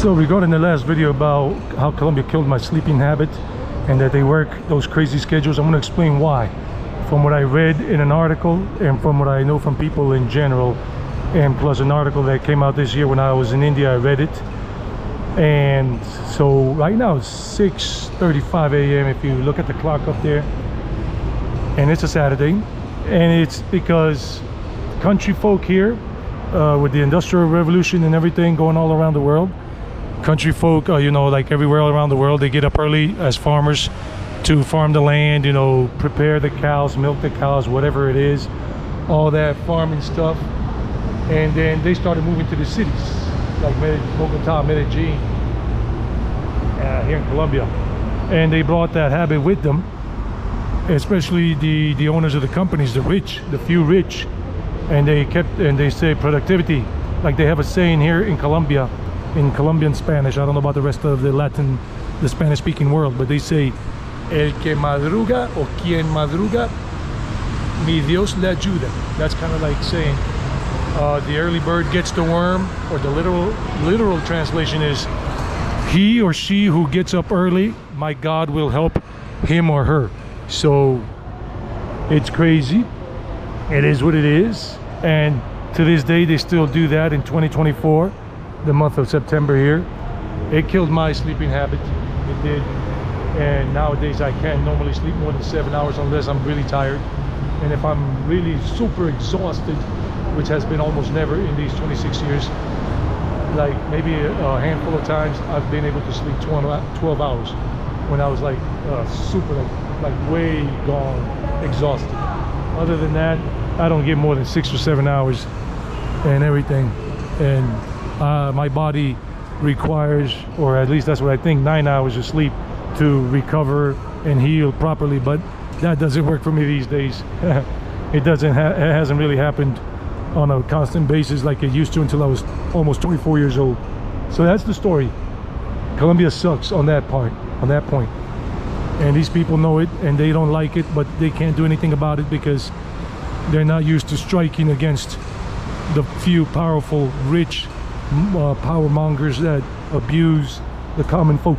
So regarding the last video about how Colombia killed my sleeping habit and that they work those crazy schedules, I'm going to explain why. From what I read in an article and from what I know from people in general, and plus an article that came out this year when I was in India, I read it. And so right now it's 6:35 a.m. if you look at the clock up there, and it's a Saturday, and it's because country folk here, with the Industrial Revolution and everything going all around the world, country folk, you know, like everywhere around the world, they get up early as farmers to farm the land, you know, prepare the cows, milk the cows, whatever it is, all that farming stuff. And then they started moving to the cities like Bogota, Medellin, here in Colombia, and they brought that habit with them, especially the owners of the companies, the rich, the few rich. And they say productivity, like they have a saying here in Colombia, in Colombian Spanish. I don't know about the rest of the Spanish speaking world, but they say el que madruga o quien madruga, mi Dios le ayuda. That's kind of like saying the early bird gets the worm, or the literal translation is he or she who gets up early, my God will help him or her. So it's crazy. It is what it is, and to this day they still do that in 2024, the month of September here. It killed my sleeping habit, it did. And nowadays I can't normally sleep more than 7 hours unless I'm really tired, and if I'm really super exhausted, which has been almost never in these 26 years, like maybe a handful of times I've been able to sleep 12 hours when I was like super like way gone, exhausted. Other than that, I don't get more than 6 or 7 hours and everything. And my body requires, or at least that's what I think, 9 hours of sleep to recover and heal properly. But that doesn't work for me these days. It hasn't really happened on a constant basis like it used to until I was almost 24 years old. So that's the story. Colombia sucks on that point. And these people know it, and they don't like it, but they can't do anything about it because they're not used to striking against the few powerful, rich power mongers that abuse the common folk.